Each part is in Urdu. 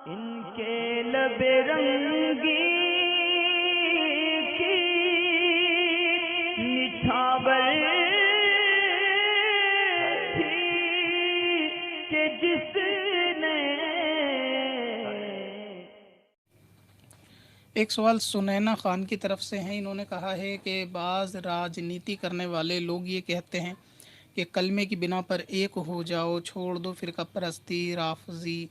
ان کے لب رنگی کی نچھاور تھی کہ جس نے ایک سوال سنینا خان کی طرف سے ہیں۔ انہوں نے کہا ہے کہ بعض راجنیتی کرنے والے لوگ یہ کہتے ہیں کہ کلمے کی بنا پر ایک ہو جاؤ، چھوڑ دو فرقہ پرستی، رافضی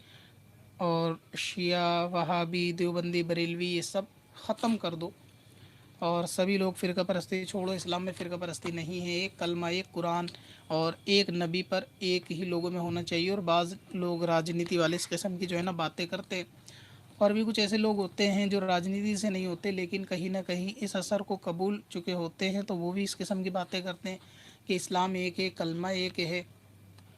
اور شیعہ، وہابی، دیوبندی، بریلوی، یہ سب ختم کر دو اور سبھی لوگ فرقہ پرستی چھوڑو۔ اسلام میں فرقہ پرستی نہیں ہے، ایک کلمہ، ایک قرآن اور ایک نبی پر ایک ہی لوگوں میں ہونا چاہیے۔ اور بعض لوگ راجنیتی والے اس قسم کی جو ہے نا باتیں کرتے ہیں، اور بھی کچھ ایسے لوگ ہوتے ہیں جو راجنیتی سے نہیں ہوتے لیکن کہیں نہ کہیں اس اثر کو قبول چکے ہوتے ہیں، تو وہ بھی اس قسم کی باتیں کرتے ہیں کہ اسلام ایک ہے، کلمہ ایک ہے،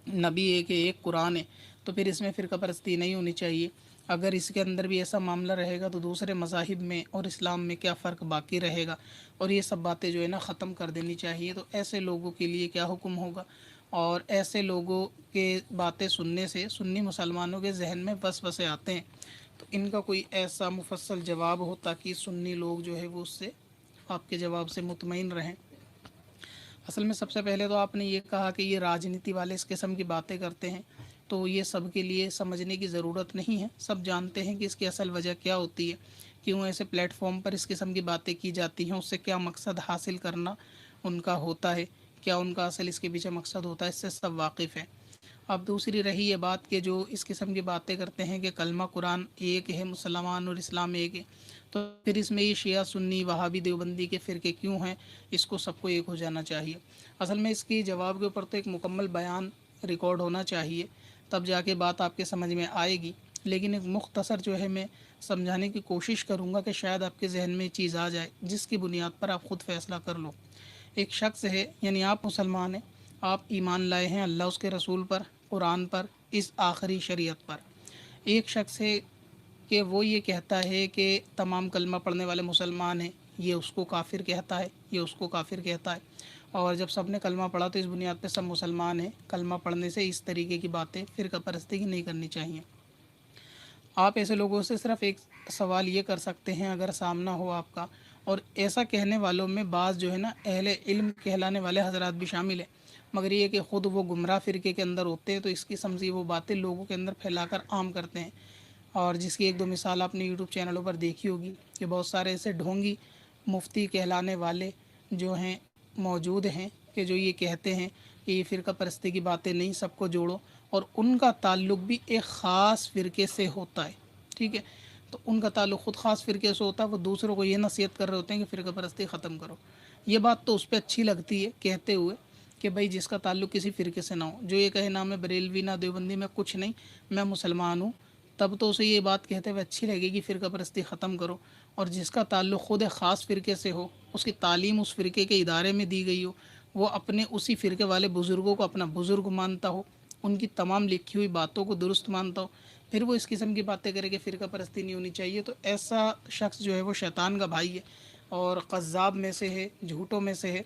نبی ایک ہے، ایک قرآن ہے، تو پھر اس میں فرقہ پرستی نہیں ہونی چاہیے۔ اگر اس کے اندر بھی ایسا معاملہ رہے گا تو دوسرے مذاہب میں اور اسلام میں کیا فرق باقی رہے گا، اور یہ سب باتیں جو ہے نا ختم کر دینی چاہیے۔ تو ایسے لوگوں کے لیے کیا حکم ہوگا، اور ایسے لوگوں کے باتیں سننے سے سنی مسلمانوں کے ذہن میں وسوسے آتے ہیں، تو ان کا کوئی ایسا مفصل جواب ہو تاکہ سنی لوگ جو ہے وہ اس سے آپ کے جواب سے مطمئن رہیں۔ اصل میں سب سے پہلے تو آپ نے یہ کہا کہ یہ راجنیتی والے اس قسم کی باتیں کرتے ہیں، تو یہ سب کے لیے سمجھنے کی ضرورت نہیں ہے، سب جانتے ہیں کہ اس کی اصل وجہ کیا ہوتی ہے، کیوں ایسے پلیٹ فارم پر اس قسم کی باتیں کی جاتی ہیں، اس سے کیا مقصد حاصل کرنا ان کا ہوتا ہے، کیا ان کا اصل اس کے پیچھے مقصد ہوتا ہے، اس سے سب واقف ہیں۔ اب دوسری رہی یہ بات کہ جو اس قسم کی باتیں کرتے ہیں کہ کلمہ قرآن ایک ہے، مسلمان اور اسلام ایک ہے، تو پھر اس میں یہ شیعہ، سنی، وہابی، دیوبندی کے فرقے کیوں ہیں، اس کو سب کو ایک ہو جانا چاہیے۔ اصل میں اس کی جواب کے اوپر تو ایک مکمل بیان ریکارڈ ہونا چاہیے، تب جا کے بات آپ کے سمجھ میں آئے گی، لیکن ایک مختصر جو ہے میں سمجھانے کی کوشش کروں گا کہ شاید آپ کے ذہن میں یہ چیز آ جائے جس کی بنیاد پر آپ خود فیصلہ کر لو۔ ایک شخص ہے، یعنی آپ مسلمان ہیں، آپ ایمان لائے ہیں اللہ، اس کے رسول پر، قرآن پر، اس آخری شریعت پر۔ ایک شخص ہے کہ وہ یہ کہتا ہے کہ تمام کلمہ پڑھنے والے مسلمان ہیں، یہ اس کو کافر کہتا ہے، یہ اس کو کافر کہتا ہے، اور جب سب نے کلمہ پڑھا تو اس بنیاد پہ سب مسلمان ہیں۔ کلمہ پڑھنے سے اس طریقے کی باتیں فرقہ پرستی کی نہیں کرنی چاہیے۔ آپ ایسے لوگوں سے صرف ایک سوال یہ کر سکتے ہیں اگر سامنا ہو آپ کا، اور ایسا کہنے والوں میں بعض جو ہے نا اہل علم کہلانے والے حضرات بھی شامل ہیں، مگر یہ کہ خود وہ گمراہ فرقے کے اندر ہوتے ہیں، تو اس قسم سے وہ باتیں لوگوں کے اندر پھیلا کر عام کرتے ہیں، اور جس کی ایک دو مثال آپ نے یوٹیوب چینلوں پر دیکھی ہوگی کہ بہت سارے ایسے ڈھونگی مفتی کہلانے والے جو ہیں موجود ہیں کہ جو یہ کہتے ہیں کہ یہ فرقہ پرستی کی باتیں نہیں، سب کو جوڑو، اور ان کا تعلق بھی ایک خاص فرقے سے ہوتا ہے، ٹھیک ہے، تو ان کا تعلق خود خاص فرقے سے ہوتا ہے، وہ دوسروں کو یہ نصیحت کر رہے ہوتے ہیں کہ فرقہ پرستی ختم کرو۔ یہ بات تو اس پہ اچھی لگتی ہے کہتے ہوئے کہ بھائی جس کا تعلق کسی فرقے سے نہ ہو، جو یہ کہے نہ میں بریلوی نہ دیوبندی میں کچھ نہیں، میں مسلمان ہوں، تب تو اسے یہ بات کہتے ہوئے اچھی لگے گی فرقہ پرستی ختم کرو۔ اور جس کا تعلق خود ایک خاص فرقے سے ہو، اس کی تعلیم اس فرقے کے ادارے میں دی گئی ہو، وہ اپنے اسی فرقے والے بزرگوں کو اپنا بزرگ مانتا ہو، ان کی تمام لکھی ہوئی باتوں کو درست مانتا ہو، پھر وہ اس قسم کی باتیں کرے کہ فرقہ پرستی نہیں ہونی چاہیے، تو ایسا شخص جو ہے وہ شیطان کا بھائی ہے اور قذاب میں سے ہے، جھوٹوں میں سے ہے۔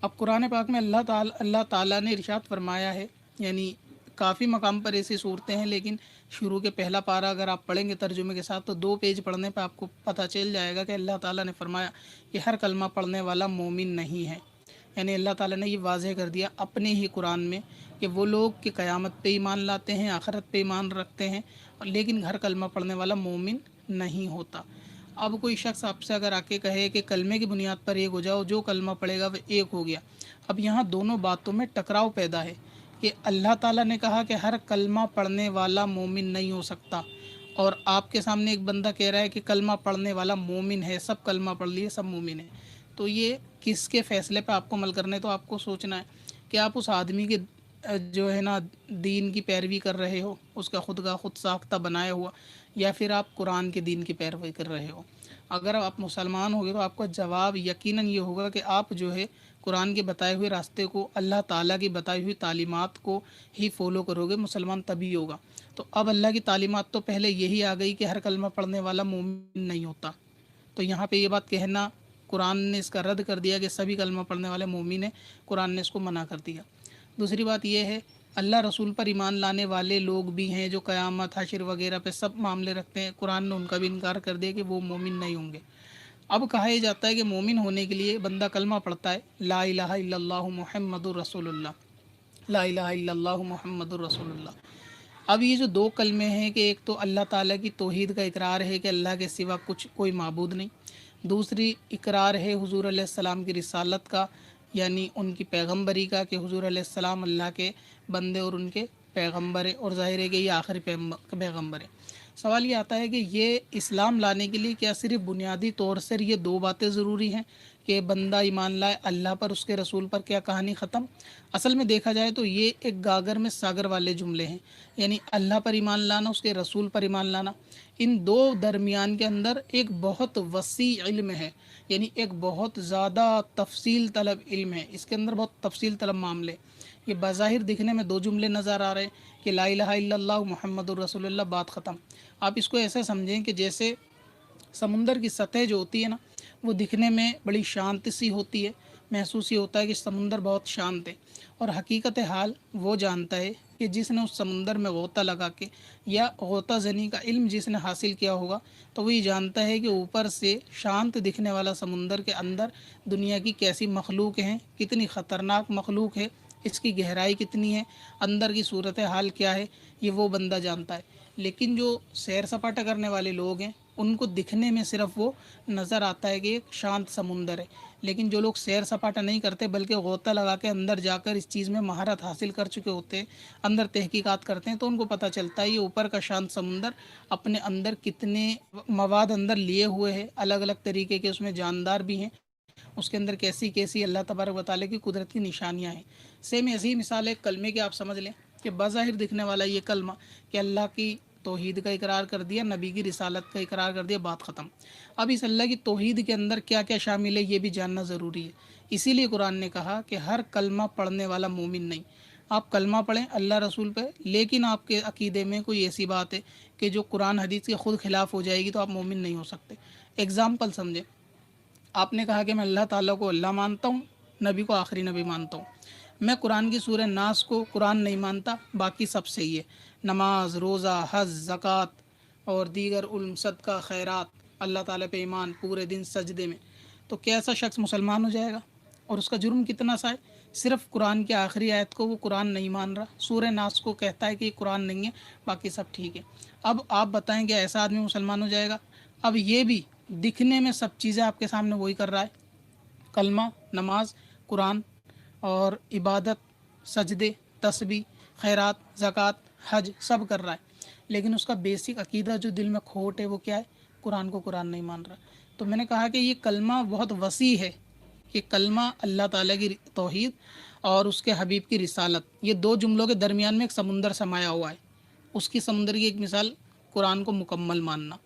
اب قرآن پاک میں اللہ تعالیٰ نے ارشاد فرمایا ہے، یعنی کافی مقام پر ایسی صورتیں ہیں، لیکن شروع کے پہلا پارہ اگر آپ پڑھیں گے ترجمے کے ساتھ تو 2 پیج پڑھنے پہ آپ کو پتہ چل جائے گا کہ اللہ تعالیٰ نے فرمایا کہ ہر کلمہ پڑھنے والا مومن نہیں ہے، یعنی اللہ تعالیٰ نے یہ واضح کر دیا اپنے ہی قرآن میں کہ وہ لوگ کہ قیامت پہ ایمان لاتے ہیں، آخرت پہ ایمان رکھتے ہیں، لیکن ہر کلمہ پڑھنے والا مومن نہیں ہوتا۔ اب کوئی شخص آپ سے اگر آ کے کہے کہ کلمے کی بنیاد پر ایک ہو جاؤ، جو کلمہ پڑھے گا وہ ایک ہو گیا، اب یہاں دونوں باتوں میں ٹکراؤ پیدا ہے کہ اللہ تعالیٰ نے کہا کہ ہر کلمہ پڑھنے والا مومن نہیں ہو سکتا، اور آپ کے سامنے ایک بندہ کہہ رہا ہے کہ کلمہ پڑھنے والا مومن ہے، سب کلمہ پڑھ لیے، سب مومن ہیں، تو یہ کس کے فیصلے پہ آپ کو عمل کرنا ہے؟ تو آپ کو سوچنا ہے کہ آپ اس آدمی کے جو ہے نا دین کی پیروی کر رہے ہو، اس کا خود ساختہ بنایا ہوا، یا پھر آپ قرآن کے دین کی پیروی کر رہے ہو۔ اگر آپ مسلمان ہوگے تو آپ کا جواب یقیناً یہ ہوگا کہ آپ جو ہے قرآن کے بتائے ہوئے راستے کو، اللہ تعالیٰ کی بتائی ہوئی تعلیمات کو ہی فالو کرو گے، مسلمان تبھی ہوگا۔ تو اب اللہ کی تعلیمات تو پہلے یہی آ گئی کہ ہر کلمہ پڑھنے والا مومن نہیں ہوتا، تو یہاں پہ یہ بات کہنا قرآن نے اس کا رد کر دیا کہ سبھی کلمہ پڑھنے والے مومن ہیں، قرآن نے اس کو منع کر دیا۔ دوسری بات یہ ہے اللہ رسول پر ایمان لانے والے لوگ بھی ہیں جو قیامت حشر وغیرہ پہ سب معاملے رکھتے ہیں، قرآن نے ان کا بھی انکار کر دیا کہ وہ مومن نہیں ہوں گے۔ اب کہا یہ جاتا ہے کہ مومن ہونے کے لیے بندہ کلمہ پڑھتا ہے، لا الہ الا اللہ محمد الرسول اللہ، لا الہ الا اللہ محمد الرسول اللہ۔ اب یہ جو دو کلمے ہیں کہ ایک تو اللہ تعالیٰ کی توحید کا اقرار ہے کہ اللہ کے سوا کچھ کوئی معبود نہیں، دوسری اقرار ہے حضور علیہ السلام کی رسالت کا، یعنی ان کی پیغمبری کا، کہ حضور علیہ السلام اللہ کے بندے اور ان کے پیغمبر ہے، اور ظاہر ہے کہ یہ آخری پیغمبر ہے۔ سوال یہ آتا ہے کہ یہ اسلام لانے کے لیے کیا صرف بنیادی طور سے یہ دو باتیں ضروری ہیں کہ بندہ ایمان لائے اللہ پر، اس کے رسول پر، کیا کہانی ختم؟ اصل میں دیکھا جائے تو یہ ایک گاگر میں ساگر والے جملے ہیں، یعنی اللہ پر ایمان لانا، اس کے رسول پر ایمان لانا، ان دو درمیان کے اندر ایک بہت وسیع علم ہے، یعنی ایک بہت زیادہ تفصیل طلب علم ہے، اس کے اندر بہت تفصیل طلب معاملے۔ یہ بظاہر دکھنے میں دو جملے نظر آ رہے ہیں کہ لا الہ الا اللہ محمد الرسول اللہ، بات ختم۔ آپ اس کو ایسے سمجھیں کہ جیسے سمندر کی سطح جو ہوتی ہے نا، وہ دکھنے میں بڑی شانت سی ہوتی ہے، محسوس یہ ہوتا ہے کہ سمندر بہت شانت ہے، اور حقیقت حال وہ جانتا ہے کہ جس نے اس سمندر میں غوطہ لگا کے یا غوطہ زنی کا علم جس نے حاصل کیا ہوگا، تو وہ یہ جانتا ہے کہ اوپر سے شانت دکھنے والا سمندر کے اندر دنیا کی کیسی مخلوق ہیں، کتنی خطرناک مخلوق ہے، اس کی گہرائی کتنی ہے، اندر کی صورت حال کیا ہے، یہ وہ بندہ جانتا ہے۔ لیکن جو سیر سپاٹا کرنے والے لوگ ہیں ان کو دکھنے میں صرف وہ نظر آتا ہے کہ ایک شانت سمندر ہے، لیکن جو لوگ سیر سپاٹا نہیں کرتے بلکہ غوطہ لگا کے اندر جا کر اس چیز میں مہارت حاصل کر چکے ہوتے ہیں، اندر تحقیقات کرتے ہیں، تو ان کو پتہ چلتا ہے یہ اوپر کا شانت سمندر اپنے اندر کتنے مواد اندر لیے ہوئے ہے، الگ الگ طریقے کے اس میں جاندار بھی ہیں، اس کے اندر کیسی کیسی اللہ تبارک و تعالیٰ کی قدرت کی نشانیاں ہیں۔ سیم ایسی مثال ہے کلمے کی، آپ سمجھ لیں کہ بظاہر دکھنے والا یہ کلمہ کہ اللہ کی توحید کا اقرار کر دیا، نبی کی رسالت کا اقرار کر دیا، بات ختم۔ اب اس اللہ کی توحید کے اندر کیا کیا شامل ہے یہ بھی جاننا ضروری ہے، اسی لیے قرآن نے کہا کہ ہر کلمہ پڑھنے والا مومن نہیں۔ آپ کلمہ پڑھیں اللہ رسول پہ، لیکن آپ کے عقیدے میں کوئی ایسی بات ہے کہ جو قرآن حدیث کے خود خلاف ہو جائے گی تو آپ مومن نہیں ہو سکتے۔ اگزامپل سمجھیں، آپ نے کہا کہ میں اللہ تعالیٰ کو اللہ مانتا ہوں، نبی کو آخری نبی مانتا ہوں، میں قرآن کی سورہ ناس کو قرآن نہیں مانتا، باقی سب صحیح ہے، نماز، روزہ، حج، زکوٰۃ اور دیگر علم، صدقہ، خیرات، اللہ تعالیٰ پہ ایمان، پورے دن سجدے میں، تو کیا ایسا شخص مسلمان ہو جائے گا؟ اور اس کا جرم کتنا سا ہے؟ صرف قرآن کی آخری آیت کو وہ قرآن نہیں مان رہا، سورہ ناس کو کہتا ہے کہ یہ قرآن نہیں ہے، باقی سب ٹھیک ہے۔ اب آپ بتائیں کہ ایسا آدمی مسلمان ہو جائے گا؟ اب یہ بھی دکھنے میں سب چیزیں آپ کے سامنے وہی کر رہا ہے، کلمہ، نماز، قرآن اور عبادت، سجدے، تسبیح، خیرات، زکوٰۃ، حج، سب کر رہا ہے، لیکن اس کا بیسک عقیدہ جو دل میں کھوٹ ہے وہ کیا ہے؟ قرآن کو قرآن نہیں مان رہا۔ تو میں نے کہا کہ یہ کلمہ بہت وسیع ہے، کہ کلمہ اللہ تعالیٰ کی توحید اور اس کے حبیب کی رسالت، یہ دو جملوں کے درمیان میں ایک سمندر سمایا ہوا ہے، اس کی سمندر کی ایک مثال قرآن کو مکمل ماننا۔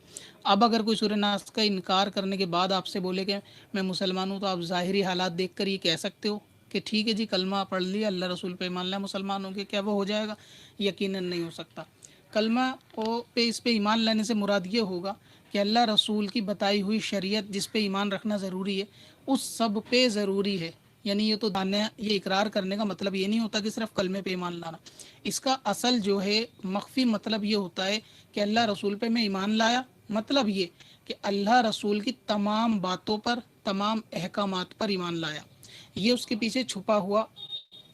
اب اگر کوئی سورہ ناس کا انکار کرنے کے بعد آپ سے بولے کہ میں مسلمان ہوں، تو آپ ظاہری حالات دیکھ کر یہ کہہ سکتے ہو کہ ٹھیک ہے جی کلمہ پڑھ لیا، اللہ رسول پہ مان لیا، مسلمان ہو گیا، کیا وہ ہو جائے گا؟ یقیناً نہیں ہو سکتا۔ کلمہ پہ اس پہ ایمان لانے سے مراد یہ ہوگا کہ اللہ رسول کی بتائی ہوئی شریعت جس پہ ایمان رکھنا ضروری ہے اس سب پہ ضروری ہے، یعنی یہ تو دانے یہ اقرار کرنے کا مطلب یہ نہیں ہوتا کہ صرف کلمے پہ ایمان لانا، اس کا اصل جو ہے مخفی مطلب یہ ہوتا ہے کہ اللہ رسول پہ میں ایمان لایا، مطلب یہ کہ اللہ رسول کی تمام باتوں پر، تمام احکامات پر ایمان لایا، یہ اس کے پیچھے چھپا ہوا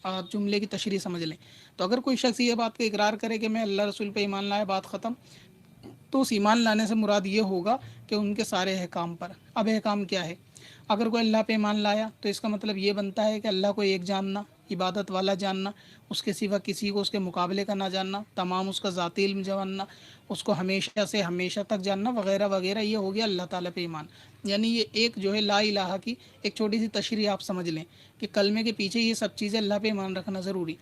آپ جملے کی تشریح سمجھ لیں۔ تو اگر کوئی شخص یہ بات کا اقرار کرے کہ میں اللہ رسول پہ ایمان لایا، بات ختم، تو اس ایمان لانے سے مراد یہ ہوگا کہ ان کے سارے احکام پر۔ اب احکام کیا ہے؟ اگر کوئی اللہ پہ ایمان لایا تو اس کا مطلب یہ بنتا ہے کہ اللہ کو ایک جاننا، عبادت والا جاننا، اس کے سوا کسی کو اس کے مقابلے کا نہ جاننا، تمام اس کا ذاتی علم جاننا، اس کو ہمیشہ سے ہمیشہ تک جاننا، وغیرہ وغیرہ، یہ ہو گیا اللہ تعالیٰ پہ ایمان۔ یعنی یہ ایک جو ہے لا الہ کی ایک چھوٹی سی تشریح آپ سمجھ لیں کہ کلمے کے پیچھے یہ سب چیزیں اللہ پہ ایمان رکھنا ضروری۔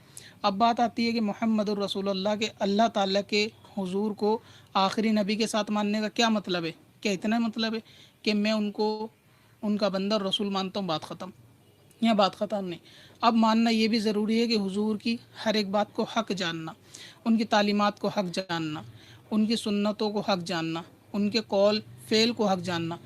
اب بات آتی ہے کہ محمد الرسول اللہ کے اللہ تعالیٰ کے حضور کو آخری نبی کے ساتھ ماننے کا کیا مطلب ہے؟ کیا اتنا مطلب ہے کہ میں ان کو ان کا بندہ اور رسول مانتا ہوں، بات ختم؟ یا بات ختم نہیں، اب ماننا یہ بھی ضروری ہے کہ حضور کی ہر ایک بات کو حق جاننا، ان کی تعلیمات کو حق جاننا، ان کی سنتوں کو حق جاننا، ان کے قول فعل کو حق جاننا۔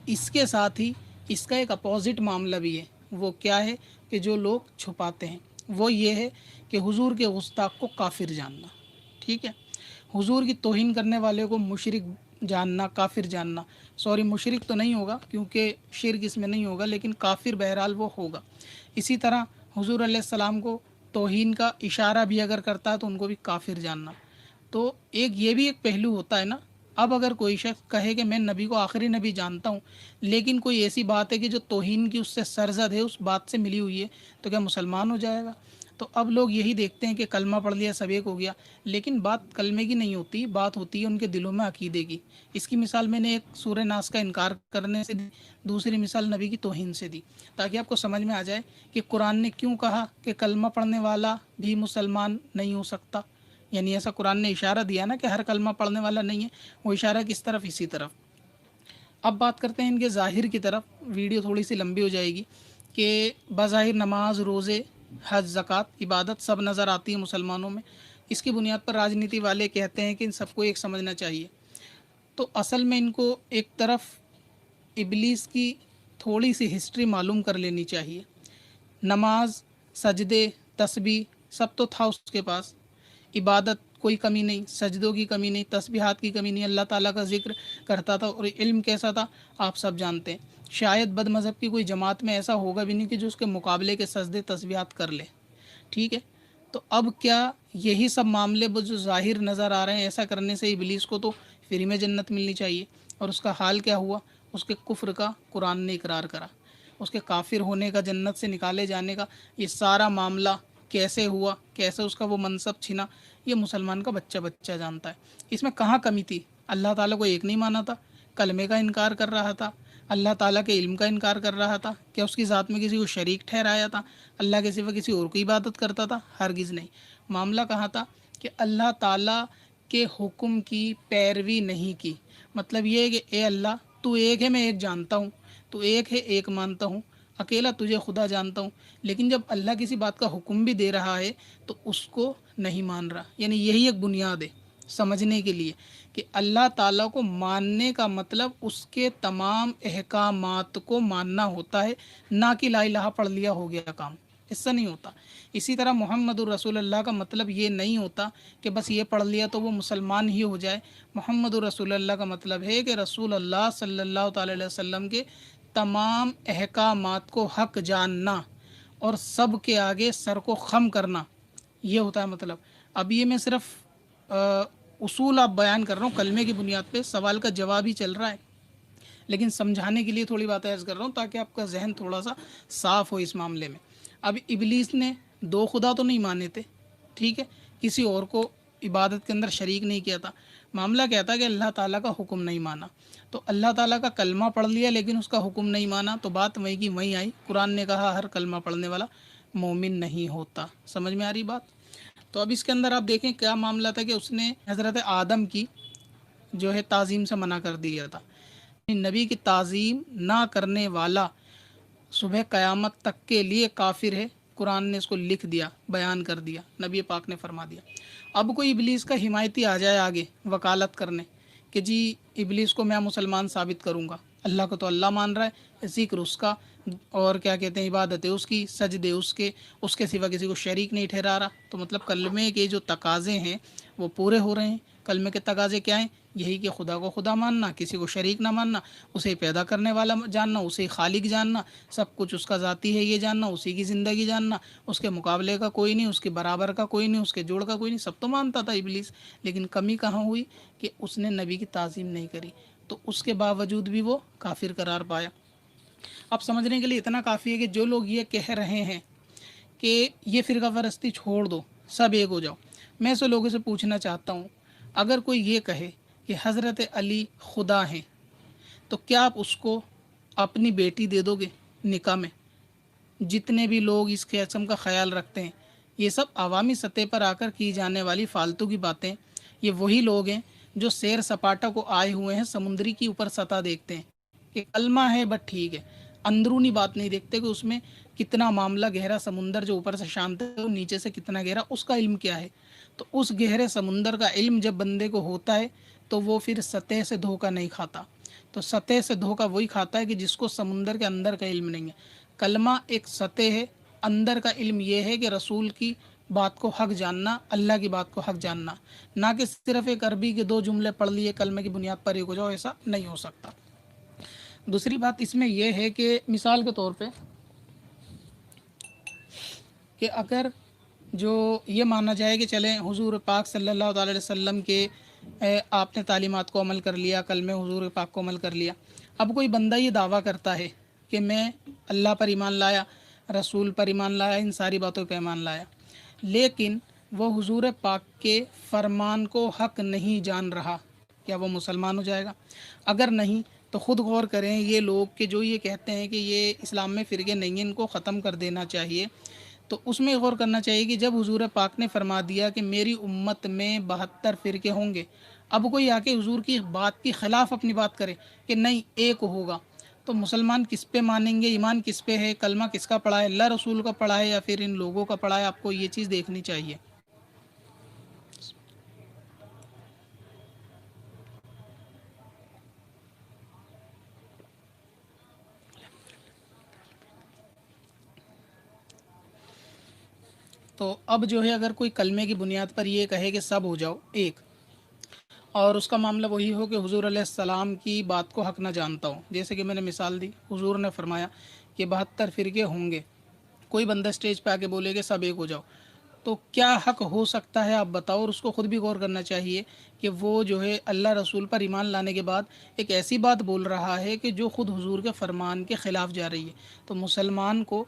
اس کے ساتھ ہی اس کا ایک اپوزٹ معاملہ بھی ہے، وہ کیا ہے کہ جو لوگ چھپاتے ہیں، وہ یہ ہے کہ حضور کے گستاخ کو کافر جاننا، ٹھیک ہے، حضور کی توہین کرنے والے کو مشرک جاننا، کافر جاننا، سوری مشرک تو نہیں ہوگا کیونکہ شرک اس میں نہیں ہوگا، لیکن کافر بہرحال وہ ہوگا۔ اسی طرح حضور علیہ السلام کو توہین کا اشارہ بھی اگر کرتا ہے تو ان کو بھی کافر جاننا۔ تو یہ بھی ایک پہلو ہوتا ہے نا۔ اب اگر کوئی شخص کہے کہ میں نبی کو آخری نبی جانتا ہوں، لیکن کوئی ایسی بات ہے کہ جو توہین کی اس سے سرزد ہے، اس بات سے ملی ہوئی ہے، تو کیا مسلمان ہو جائے گا؟ تو اب لوگ یہی دیکھتے ہیں کہ کلمہ پڑھ لیا سب ایک ہو گیا، لیکن بات کلمے کی نہیں ہوتی، بات ہوتی ہے ان کے دلوں میں عقیدے کی۔ اس کی مثال میں نے ایک سورہ ناس کا انکار کرنے سے دی، دوسری مثال نبی کی توہین سے دی، تاکہ آپ کو سمجھ میں آ جائے کہ قرآن نے کیوں کہا کہ کلمہ پڑھنے والا بھی مسلمان نہیں ہو سکتا۔ یعنی ایسا قرآن نے اشارہ دیا نا کہ ہر کلمہ پڑھنے والا نہیں ہے، وہ اشارہ کس طرف؟ اسی طرف۔ اب بات کرتے ہیں ان کے ظاہر کی طرف، ویڈیو تھوڑی سی لمبی ہو جائے گی، کہ بظاہر نماز، روزے، حج، زکوٰۃ، عبادت سب نظر آتی ہے مسلمانوں میں۔ اس کی بنیاد پر راجنیتی والے کہتے ہیں کہ ان سب کو ایک سمجھنا چاہیے۔ تو اصل میں ان کو ایک طرف ابلیس کی تھوڑی سی ہسٹری معلوم کر لینی چاہیے۔ نماز، سجدے، تسبیح سب تو تھا اس کے پاس، عبادت کوئی کمی نہیں، سجدوں کی کمی نہیں، تسبیحات کی کمی نہیں، اللہ تعالیٰ کا ذکر کرتا تھا، اور علم کیسا تھا آپ سب جانتے ہیں۔ شاید بد مذہب کی کوئی جماعت میں ایسا ہوگا بھی نہیں کہ جو اس کے مقابلے کے سجدے تسبیحات کر لے، ٹھیک ہے۔ تو اب کیا یہی سب معاملے جو ظاہر نظر آ رہے ہیں، ایسا کرنے سے ابلیس کو تو فری میں جنت ملنی چاہیے، اور اس کا حال کیا ہوا؟ اس کے کفر کا قرآن نے اقرار کرا، اس کے کافر ہونے کا، جنت سے نکالے جانے کا۔ یہ سارا معاملہ کیسے ہوا، کیسے اس کا وہ منصب چھنا، یہ مسلمان کا بچہ بچہ جانتا ہے۔ اس میں کہاں کمی تھی؟ اللہ تعالیٰ کو ایک نہیں مانا تھا، کلمے کا انکار کر رہا تھا، اللہ تعالیٰ کے علم کا انکار کر رہا تھا، کیا اس کی ذات میں کسی کو شریک ٹھہرایا تھا؟ اللہ کے سوا کسی اور کی عبادت کرتا تھا؟ ہرگز نہیں۔ معاملہ کہاں تھا کہ اللہ تعالیٰ کے حکم کی پیروی نہیں کی۔ مطلب یہ ہے کہ اے اللہ تو ایک ہے، میں ایک جانتا ہوں، تو ایک ہے، ایک مانتا ہوں، اکیلا تجھے خدا جانتا ہوں، لیکن جب اللہ کسی بات کا حکم بھی دے رہا ہے تو اس کو نہیں مان رہا۔ یعنی یہی ایک بنیاد ہے سمجھنے کے لیے کہ اللہ تعالیٰ کو ماننے کا مطلب اس کے تمام احکامات کو ماننا ہوتا ہے، نہ کہ لا الہ پڑھ لیا ہو گیا کام، اس سے نہیں ہوتا۔ اسی طرح محمد الرسول اللہ کا مطلب یہ نہیں ہوتا کہ بس یہ پڑھ لیا تو وہ مسلمان ہی ہو جائے۔ محمد الرسول اللہ کا مطلب ہے کہ رسول اللہ صلی اللہ تعالی علیہ وسلم کے تمام احکامات کو حق جاننا اور سب کے آگے سر کو خم کرنا، یہ ہوتا ہے مطلب۔ اب یہ میں صرف اصول آپ بیان کر رہا ہوں، کلمے کی بنیاد پہ، سوال کا جواب ہی چل رہا ہے، لیکن سمجھانے کے لیے تھوڑی بات عرض کر رہا ہوں تاکہ آپ کا ذہن تھوڑا سا صاف ہو اس معاملے میں۔ اب ابلیس نے دو خدا تو نہیں مانے تھے، ٹھیک ہے، کسی اور کو عبادت کے اندر شریک نہیں کیا تھا۔ معاملہ کیا تھا کہ اللہ تعالیٰ کا حکم نہیں مانا، تو اللہ تعالیٰ کا کلمہ پڑھ لیا لیکن اس کا حکم نہیں مانا، تو بات وہیں کی وہیں آئی۔ قرآن نے کہا ہر کلمہ پڑھنے والا مومن نہیں ہوتا۔ سمجھ میں آ رہی بات؟ تو اب اس کے اندر آپ دیکھیں کیا معاملہ تھا کہ اس نے حضرت آدم کی جو ہے تعظیم سے منع کر دیا تھا۔ نبی کی تعظیم نہ کرنے والا صبح قیامت تک کے لیے کافر ہے، قرآن نے اس کو لکھ دیا، بیان کر دیا، نبی پاک نے فرما دیا۔ اب کوئی ابلیس کا حمایتی آ جائے آگے وکالت کرنے کہ جی ابلیس کو میں مسلمان ثابت کروں گا، اللہ کو تو اللہ مان رہا ہے، ذکر اس کا، اور کیا کہتے ہیں عبادتیں اس کی، سجدے اس کے سوا کسی کو شریک نہیں ٹھہرا رہا، تو مطلب کلمے کے جو تقاضے ہیں وہ پورے ہو رہے ہیں۔ کلمے کے تقاضے کیا ہیں؟ یہی کہ خدا کو خدا ماننا، کسی کو شریک نہ ماننا، اسے پیدا کرنے والا جاننا، اسے خالق جاننا، سب کچھ اس کا ذاتی ہے یہ جاننا، اسی کی زندگی جاننا، اس کے مقابلے کا کوئی نہیں، اس کے برابر کا کوئی نہیں، اس کے جوڑ کا کوئی نہیں، سب تو مانتا تھا ابلیس۔ لیکن کمی کہاں ہوئی کہ اس نے نبی کی تعظیم نہیں کری، تو اس کے باوجود بھی وہ کافر قرار پایا۔ اب سمجھنے کے لیے اتنا کافی ہے کہ جو لوگ یہ کہہ رہے ہیں کہ یہ فرقہ پرستی چھوڑ دو، سب ایک ہو جاؤ، میں ایسے لوگوں سے پوچھنا چاہتا ہوں، اگر کوئی یہ کہے کہ حضرت علی خدا ہیں تو کیا آپ اس کو اپنی بیٹی دے دو گے نکاح میں؟ جتنے بھی لوگ اس قسم کا خیال رکھتے ہیں، یہ سب عوامی سطح پر آ کر کی جانے والی فالتو کی باتیں، یہ وہی لوگ ہیں جو سیر سپاٹا کو آئے ہوئے ہیں، سمندری کی اوپر سطح دیکھتے ہیں کہ کلمہ ہے بٹ ٹھیک ہے، اندرونی بات نہیں دیکھتے کہ اس میں کتنا معاملہ گہرا، سمندر جو اوپر سے شانت ہے وہ نیچے سے کتنا گہرا، اس کا علم کیا ہے۔ تو اس گہرے سمندر کا علم جب بندے کو ہوتا ہے تو وہ پھر سطح سے دھوکہ نہیں کھاتا، تو سطح سے دھوکہ وہی کھاتا ہے کہ جس کو سمندر کے اندر کا علم نہیں ہے۔ کلمہ ایک سطح ہے، اندر کا علم یہ ہے کہ رسول کی بات کو حق جاننا، اللہ کی بات کو حق جاننا، نہ کہ صرف ایک عربی کے 2 جملے پڑھ لیے کلمے کی بنیاد پر ایک ہو جاؤ، ایسا نہیں ہو سکتا۔ دوسری بات اس میں یہ ہے کہ مثال کے طور پہ کہ اگر جو یہ مانا جائے کہ چلیں حضور پاک صلی اللہ علیہ وسلم کے آپ نے تعلیمات کو عمل کر لیا، کلمہ حضور پاک کو عمل کر لیا، اب کوئی بندہ یہ دعویٰ کرتا ہے کہ میں اللہ پر ایمان لایا، رسول پر ایمان لایا، ان ساری باتوں پہ ایمان لایا، لیکن وہ حضور پاک کے فرمان کو حق نہیں جان رہا، کیا وہ مسلمان ہو جائے گا؟ اگر نہیں تو خود غور کریں، یہ لوگ کہ جو یہ کہتے ہیں کہ یہ اسلام میں فرقے نہیں ہیں، ان کو ختم کر دینا چاہیے، تو اس میں غور کرنا چاہیے کہ جب حضور پاک نے فرما دیا کہ میری امت میں 72 فرقے ہوں گے، اب کوئی آ کے حضور کی بات کے خلاف اپنی بات کرے کہ نہیں ایک ہوگا، تو مسلمان کس پہ مانیں گے؟ ایمان کس پہ ہے؟ کلمہ کس کا پڑھا ہے؟ اللہ رسول کا پڑھا ہے یا پھر ان لوگوں کا پڑھا ہے؟ آپ کو یہ چیز دیکھنی چاہیے۔ تو اب جو ہے اگر کوئی کلمے کی بنیاد پر یہ کہے کہ سب ہو جاؤ ایک، اور اس کا معاملہ وہی ہو کہ حضور علیہ السلام کی بات کو حق نہ جانتا ہوں، جیسے کہ میں نے مثال دی، حضور نے فرمایا کہ 72 فرقے ہوں گے، کوئی بندہ اسٹیج پہ آ کے بولے کہ سب ایک ہو جاؤ، تو کیا حق ہو سکتا ہے آپ بتاؤ؟ اور اس کو خود بھی غور کرنا چاہیے کہ وہ جو ہے اللہ رسول پر ایمان لانے کے بعد ایک ایسی بات بول رہا ہے کہ جو خود حضور کے فرمان کے خلاف جا رہی ہے۔ تو مسلمان کو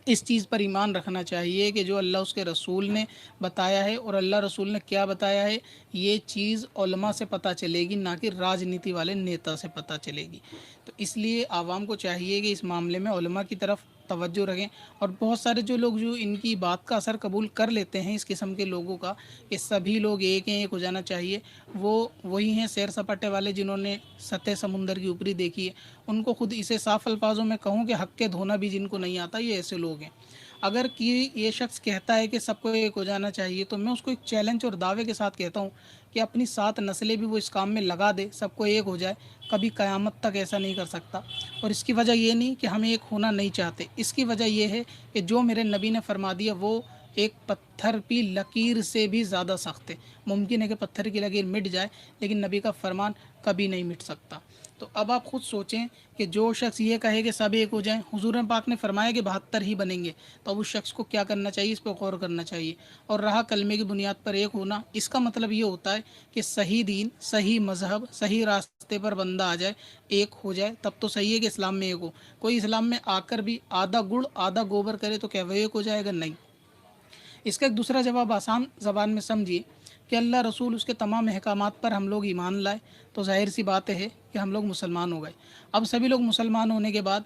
اس چیز پر ایمان رکھنا چاہیے کہ جو اللہ اس کے رسول نے بتایا ہے، اور اللہ رسول نے کیا بتایا ہے، یہ چیز علماء سے پتہ چلے گی، نہ کہ راجنیتی والے نیتا سے پتہ چلے گی۔ تو اس لیے عوام کو چاہیے کہ اس معاملے میں علماء کی طرف توجہ رکھیں، اور بہت سارے جو لوگ جو ان کی بات کا اثر قبول کر لیتے ہیں، اس قسم کے لوگوں کا کہ سبھی لوگ ایک ہیں، ایک ہو جانا چاہیے، وہ وہی ہیں سیر سپاٹے والے جنہوں نے سطح سمندر کی اوپری دیکھی ہے۔ ان کو خود اسے صاف الفاظوں میں کہوں کہ حق کے دھونا بھی جن کو نہیں آتا، یہ ایسے لوگ ہیں۔ اگر یہ شخص کہتا ہے کہ سب کو ایک ہو جانا چاہیے، تو میں اس کو ایک چیلنج اور دعوے کے ساتھ کہتا ہوں کہ اپنی 7 نسلیں بھی وہ اس کام میں لگا دے، سب کو ایک ہو جائے، کبھی قیامت تک ایسا نہیں کر سکتا۔ اور اس کی وجہ یہ نہیں کہ ہم ایک ہونا نہیں چاہتے، اس کی وجہ یہ ہے کہ جو میرے نبی نے فرما دیا وہ ایک پتھر کی لکیر سے بھی زیادہ سخت ہے۔ ممکن ہے کہ پتھر کی لکیر مٹ جائے، لیکن نبی کا فرمان کبھی نہیں مٹ سکتا۔ تو اب آپ خود سوچیں کہ جو شخص یہ کہے کہ سب ایک ہو جائیں، حضور پاک نے فرمایا کہ 72 ہی بنیں گے، تو اب اس شخص کو کیا کرنا چاہیے؟ اس پہ غور کرنا چاہیے۔ اور رہا کلمے کی بنیاد پر ایک ہونا، اس کا مطلب یہ ہوتا ہے کہ صحیح دین، صحیح مذہب، صحیح راستے پر بندہ آ جائے، ایک ہو جائے، تب تو صحیح ہے کہ اسلام میں ایک ہو۔ کوئی اسلام میں آ کر بھی آدھا گڑ آدھا گوبر کرے تو کیا وہ ایک ہو جائے گا؟ نہیں۔ اس کا ایک دوسرا جواب آسان زبان میں سمجھیے کہ اللہ رسول اس کے تمام احکامات پر ہم لوگ ایمان لائے، تو ظاہر سی بات ہے کہ ہم لوگ مسلمان ہو گئے۔ اب سبھی لوگ مسلمان ہونے کے بعد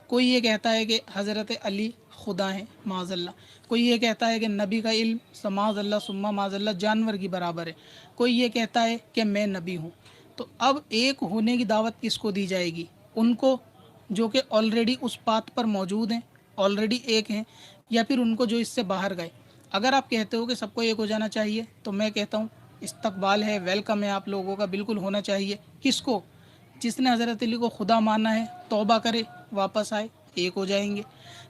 کوئی یہ کہتا ہے کہ حضرت علی خدا ہیں، معاذ اللہ، کوئی یہ کہتا ہے کہ نبی کا علم معاذ اللہ ثم معاذ اللہ جانور کی برابر ہے، کوئی یہ کہتا ہے کہ میں نبی ہوں۔ تو اب ایک ہونے کی دعوت کس کو دی جائے گی؟ ان کو جو کہ آلریڈی اس بات پر موجود ہیں، آلریڈی ایک ہیں، یا پھر ان کو جو اس سے باہر گئے؟ اگر آپ کہتے ہو کہ سب کو ایک ہو جانا چاہیے، تو میں کہتا ہوں استقبال ہے، ویلکم ہے آپ لوگوں کا، بالکل ہونا چاہیے۔ کس کو؟ جس نے حضرت علی کو خدا مانا ہے، توبہ کرے، واپس آئے، ایک ہو جائیں گے۔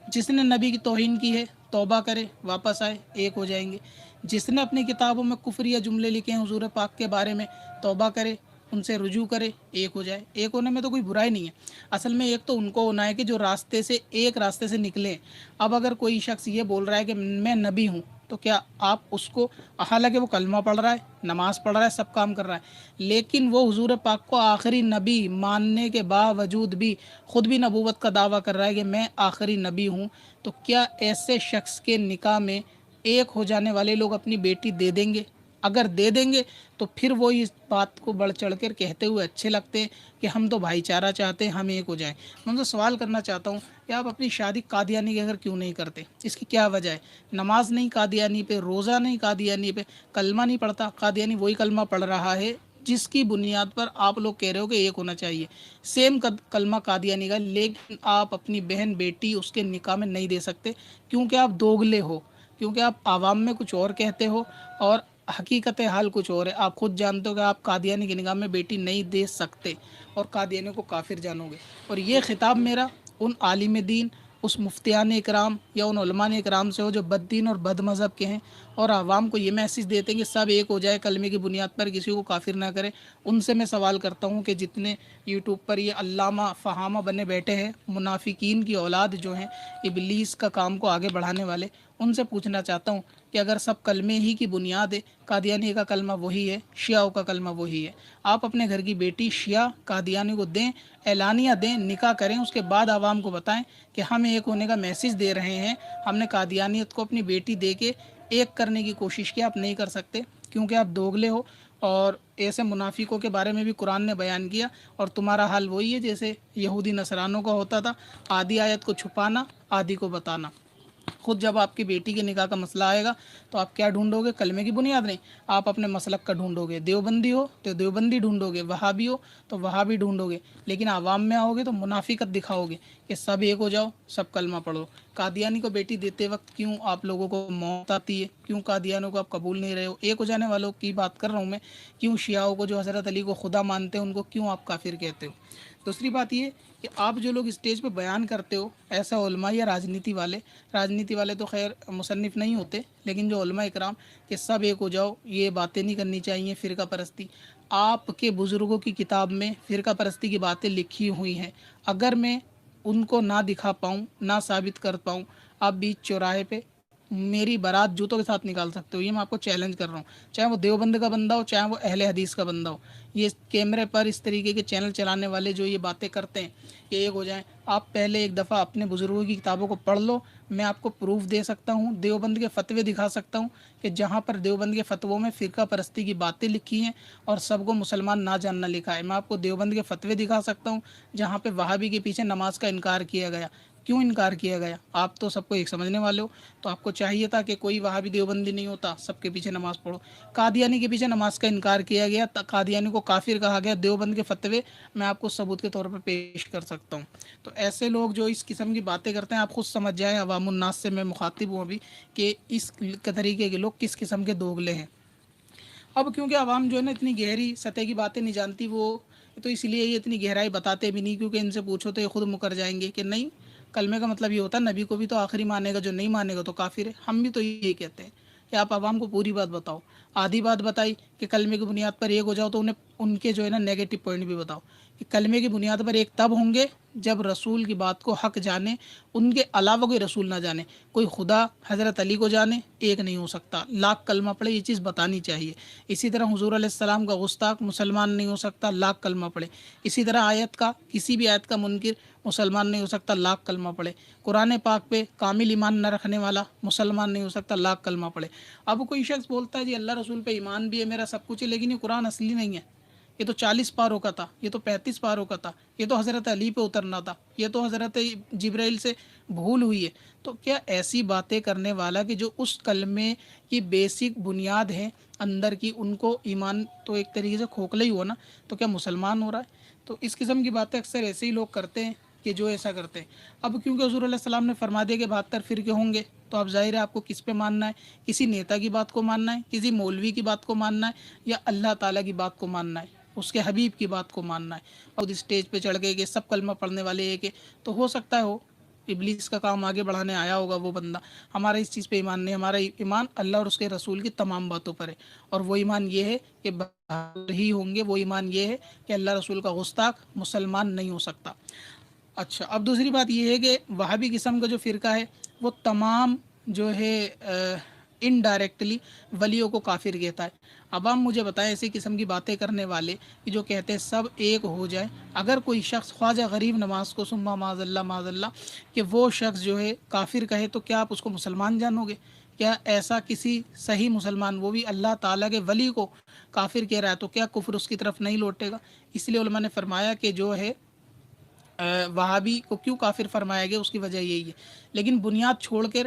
جس نے نبی کی توہین کی ہے، توبہ کرے، واپس آئے، ایک ہو جائیں گے۔ جس نے اپنی کتابوں میں کفریہ جملے لکھے ہیں حضور پاک کے بارے میں، توبہ کرے، ان سے رجوع کرے، ایک ہو جائے۔ ایک ہونے میں تو کوئی برائی نہیں ہے، اصل میں ایک تو ان کو ہونا ہے کہ جو ایک راستے سے نکلے۔ اب اگر کوئی شخص یہ بول رہا ہے کہ میں نبی ہوں، تو کیا آپ اس کو، حالانکہ وہ کلمہ پڑھ رہا ہے، نماز پڑھ رہا ہے، سب کام کر رہا ہے، لیکن وہ حضور پاک کو آخری نبی ماننے کے باوجود بھی خود بھی نبوت کا دعویٰ کر رہا ہے کہ میں آخری نبی ہوں، تو کیا ایسے شخص کے نکاح میں ایک ہو جانے والے لوگ اپنی بیٹی دے دیں گے؟ اگر دے دیں گے تو پھر وہ اس بات کو بڑھ چڑھ کر کہتے ہوئے اچھے لگتے ہیں کہ ہم تو بھائی چارہ چاہتے ہیں، ہم ایک ہو جائیں۔ میں ان سے سوال کرنا چاہتا ہوں کہ آپ اپنی شادی قادیانی کے گھر کیوں نہیں کرتے؟ اس کی کیا وجہ ہے؟ نماز نہیں قادیانی پہ، روزہ نہیں قادیانی پہ، کلمہ نہیں پڑھتا قادیانی، وہی کلمہ پڑھ رہا ہے جس کی بنیاد پر آپ لوگ کہہ رہے ہو کہ ایک ہونا چاہیے، سیم کلمہ قادیانی کا، لیکن آپ اپنی بہن بیٹی اس کے نکاح میں نہیں دے سکتے، کیونکہ آپ دوگلے ہو، کیونکہ آپ عوام میں کچھ اور کہتے ہو اور حقیقت حال کچھ اور ہے۔ آپ خود جانتے ہو کہ آپ قادیانی کی نگاہ میں بیٹی نہیں دے سکتے، اور قادیانی کو کافر جانو گے۔ اور یہ خطاب میرا ان عالم دین، اس مفتیان اکرام یا ان علماء اکرام سے ہو جو بد دین اور بد مذہب کے ہیں اور عوام کو یہ میسیج دیتے ہیں کہ سب ایک ہو جائے، کلمے کی بنیاد پر کسی کو کافر نہ کرے۔ ان سے میں سوال کرتا ہوں کہ جتنے یوٹیوب پر یہ علامہ فہامہ بنے بیٹھے ہیں، منافقین کی اولاد جو ہیں، ابلیس کا کام کو آگے بڑھانے والے، ان سے پوچھنا چاہتا ہوں کہ اگر سب کلمے ہی کی بنیاد ہے، قادیانی کا کلمہ وہی ہے، شیعوں کا کلمہ وہی ہے، آپ اپنے گھر کی بیٹی شیعہ قادیانی کو دیں، اعلانیہ دیں، نکاح کریں، اس کے بعد عوام کو بتائیں کہ ہم ایک ہونے کا میسیج دے رہے ہیں، ہم نے قادیانیت کو اپنی بیٹی دے کے ایک کرنے کی کوشش کی، آپ نہیں کر سکتے کیونکہ آپ دوگلے ہو۔ اور ایسے منافقوں کے بارے میں بھی قرآن نے بیان کیا، اور تمہارا حال وہی ہے جیسے یہودی نصرانوں کا ہوتا تھا، آدھی آیت کو چھپانا، آدھی کو بتانا۔ خود جب آپ کی بیٹی کے نکاح کا مسئلہ آئے گا تو آپ کیا ڈھونڈو گے؟ کلمے کی بنیاد نہیں، آپ اپنے مسلک کا ڈھونڈو گے، دیوبندی ہو تو دیوبندی ڈھونڈو گے، وہابی ہو تو وہابی ڈھونڈو گے، لیکن عوام میں آؤ گے تو منافقت دکھاؤ گے کہ سب ایک ہو جاؤ، سب کلمہ پڑھو۔ قادیانی کو بیٹی دیتے وقت کیوں آپ لوگوں کو موت آتی ہے؟ کیوں قادیانوں کو آپ قبول نہیں رہے ہو؟ ایک ہو جانے والوں کی بات کر رہا ہوں میں، کیوں شیعوں کو جو حضرت علی کو خدا مانتے ہیں ان کو کیوں آپ کافر کہتے ہو؟ دوسری بات یہ کہ آپ جو لوگ اسٹیج پہ بیان کرتے ہو، ایسا علماء یا راجنیتی والے تو خیر مصنف نہیں ہوتے، لیکن جو علماء اکرام کہ سب ایک ہو جاؤ، یہ باتیں نہیں کرنی چاہیے، فرقہ پرستی۔ آپ کے بزرگوں کی کتاب میں فرقہ پرستی کی باتیں لکھی ہوئی ہیں، اگر میں ان کو نہ دکھا پاؤں، نہ ثابت کر پاؤں، آپ بیچ چوراہے پہ میری بارات جوتوں کے ساتھ نکال سکتے ہو، یہ میں آپ کو چیلنج کر رہا ہوں، چاہے وہ دیوبند کا بندہ ہو، چاہے وہ اہل حدیث کا بندہ ہو۔ یہ کیمرے پر اس طریقے کے چینل چلانے والے جو یہ باتیں کرتے ہیں کہ ایک ہو جائیں، آپ پہلے ایک دفعہ اپنے بزرگوں کی کتابوں کو پڑھ لو، میں آپ کو پروف دے سکتا ہوں، دیوبند کے فتوے دکھا سکتا ہوں کہ جہاں پر دیوبند کے فتووں میں فرقہ پرستی کی باتیں لکھی ہیں اور سب کو مسلمان نہ جاننا لکھا ہے۔ میں آپ کو دیوبند کے فتوے دکھا سکتا ہوں جہاں پہ وہابی کے پیچھے نماز کا انکار کیا گیا۔ کیوں انکار کیا گیا؟ آپ تو سب کو ایک سمجھنے والے ہو، تو آپ کو چاہیے تھا کہ کوئی وہابی دیوبندی نہیں ہوتا، سب کے پیچھے نماز پڑھو۔ قادیانی کے پیچھے نماز کا انکار کیا گیا، قادیانی کو کافر کہا گیا، دیوبند کے فتوے میں آپ کو ثبوت کے طور پر پیش کر سکتا ہوں۔ تو ایسے لوگ جو اس قسم کی باتیں کرتے ہیں، آپ خود سمجھ جائیں، عوام الناس سے میں مخاطب ہوں ابھی، کہ اس طریقے کے لوگ کس قسم کے دوگلے ہیں۔ اب کیونکہ عوام جو ہے نا اتنی گہری سطح کی باتیں نہیں جانتی، وہ تو اس لیے یہ اتنی گہرائی بتاتے بھی نہیں، کیونکہ ان سے پوچھو تو یہ خود مکر جائیں گے کہ نہیں، کلمے کا مطلب یہ ہوتا ہے نبی کو بھی تو آخری مانے گا، جو نہیں مانے گا تو کافر ہے۔ ہم بھی تو یہی کہتے ہیں کہ آپ عوام کو پوری بات بتاؤ، آدھی بات بتائی کہ کلمے کی بنیاد پر ایک ہو جاؤ تو انہیں ان کے جو ہے نا نیگیٹو پوائنٹ بھی بتاؤ کہ کلمے کی بنیاد پر ایک تب ہوں گے جب رسول کی بات کو حق جانے، ان کے علاوہ کوئی رسول نہ جانے، کوئی خدا حضرت علی کو جانے، ایک نہیں ہو سکتا، لاکھ کلمہ پڑھے، یہ چیز بتانی چاہیے۔ اسی طرح حضور علیہ السلام کا گستاخ مسلمان نہیں ہو سکتا، لاکھ کلمہ پڑھے۔ اسی طرح آیت کا، کسی بھی آیت کا منکر مسلمان نہیں ہو سکتا، لاکھ کلمہ پڑھے۔ قرآن پاک پہ کامل ایمان نہ رکھنے والا مسلمان نہیں ہو سکتا، لاکھ کلمہ پڑھے۔ اب کوئی شخص بولتا ہے جی اللہ رسول پہ ایمان بھی ہے میرا، سب کچھ ہے، لیکن یہ قرآن اصلی نہیں ہے، یہ تو 40 پاروں کا تھا، یہ تو 35 پاروں کا تھا، یہ تو حضرت علی پہ اترنا تھا، یہ تو حضرت جبرائیل سے بھول ہوئی ہے۔ تو کیا ایسی باتیں کرنے والا کہ جو اس کلمے کی بیسک بنیاد ہے اندر کی، ان کو ایمان تو ایک طریقے سے کھوکھلا ہی ہوا نا، تو کیا مسلمان ہو رہا ہے؟ تو اس قسم کی باتیں اکثر ایسے ہی لوگ کرتے ہیں کہ جو ایسا کرتے ہیں۔ اب کیونکہ حضور علیہ السلام نے فرما دیا کہ 72 فرقے ہوں گے، تو اب ظاہر ہے آپ کو کس پہ ماننا ہے؟ کسی نیتا کی بات کو ماننا ہے، کسی مولوی کی بات کو ماننا ہے، یا اللہ تعالیٰ کی بات کو ماننا ہے، اس کے حبیب کی بات کو ماننا ہے؟ اور اسٹیج پہ چڑھ گئے کہ سب کلمہ پڑھنے والے ایک ہے، تو ہو سکتا ہے ہو ابلیس کا کام آگے بڑھانے آیا ہوگا وہ بندہ۔ ہمارا اس چیز پہ ایمان نہیں، ہمارا ایمان اللہ اور اس کے رسول کی تمام باتوں پر ہے، اور وہ ایمان یہ ہے کہ ہی ہوں گے، وہ ایمان یہ ہے کہ اللہ رسول کا گستاخ مسلمان نہیں ہو سکتا۔ اچھا، اب دوسری بات یہ ہے کہ وہابی قسم کا جو فرقہ ہے وہ تمام جو ہے انڈائریکٹلی ولیوں کو کافر کہتا ہے۔ اب آپ مجھے بتائیں ایسی قسم کی باتیں کرنے والے کہ جو کہتے ہیں سب ایک ہو جائے، اگر کوئی شخص خواجہ غریب نواز کو ثم معاذ اللہ کہ وہ شخص جو ہے کافر کہے، تو کیا آپ اس کو مسلمان جانو گے؟ کیا ایسا کسی صحیح مسلمان، وہ بھی اللہ تعالیٰ کے ولی کو کافر کہہ رہا ہے، تو کیا کفر اس کی طرف نہیں لوٹے گا؟ اس لیے علماء نے فرمایا کہ جو ہے وہابی کو کیوں کافر فرمایا گیا، اس کی وجہ یہی ہے۔ لیکن بنیاد چھوڑ کر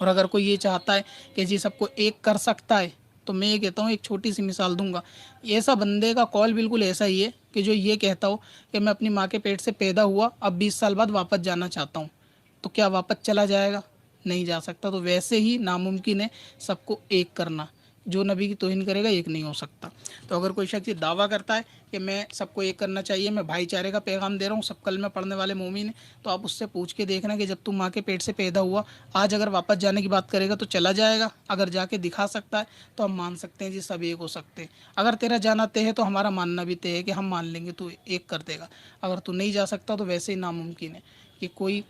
اور اگر کوئی یہ چاہتا ہے کہ جی سب کو ایک کر سکتا ہے تو میں یہ کہتا ہوں، ایک چھوٹی سی مثال دوں گا، ایسا بندے کا کال بالکل ایسا ہی ہے کہ جو یہ کہتا ہو کہ میں اپنی ماں کے پیٹ سے پیدا ہوا، اب 20 سال بعد واپس جانا چاہتا ہوں، تو کیا واپس چلا جائے گا؟ نہیں جا سکتا۔ تو ویسے ہی ناممکن ہے سب کو ایک کرنا، جو نبی کی توہین کرے گا ایک نہیں ہو سکتا۔ تو اگر کوئی شخص یہ دعویٰ کرتا ہے کہ میں سب کو ایک کرنا چاہیے، میں بھائی چارے کا پیغام دے رہا ہوں، سب کلمہ پڑھنے والے مومن ہیں، تو آپ اس سے پوچھ کے دیکھنا کہ جب تو ماں کے پیٹ سے پیدا ہوا، آج اگر واپس جانے کی بات کرے گا تو چلا جائے گا؟ اگر جا کے دکھا سکتا ہے تو ہم مان سکتے ہیں جی سب ایک ہو سکتے ہیں۔ اگر تیرا جانا طے ہے تو ہمارا ماننا بھی طے ہے کہ ہم مان لیں گے تو ایک کر دے گا۔ اگر تو نہیں جا سکتا تو ویسے ہی ناممکن ہے کہ کوئی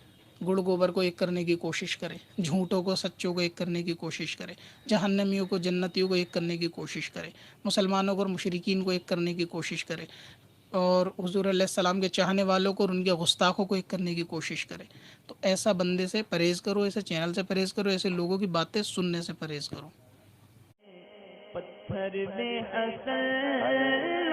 گڑ گوبر کو ایک کرنے کی کوشش کرے، جھوٹوں کو سچوں کو ایک کرنے کی کوشش کرے، جہنمیوں کو جنتیوں کو ایک کرنے کی کوشش کرے، مسلمانوں کو اور مشرکین کو ایک کرنے کی کوشش کرے، اور حضور علیہ السلام کے چاہنے والوں کو اور ان کے گستاخوں کو ایک کرنے کی کوشش کرے۔ تو ایسا بندے سے پرہیز کرو، ایسے چینل سے پرہیز کرو، ایسے لوگوں کی باتیں سننے سے پرہیز کرو۔ پتھر میں اصل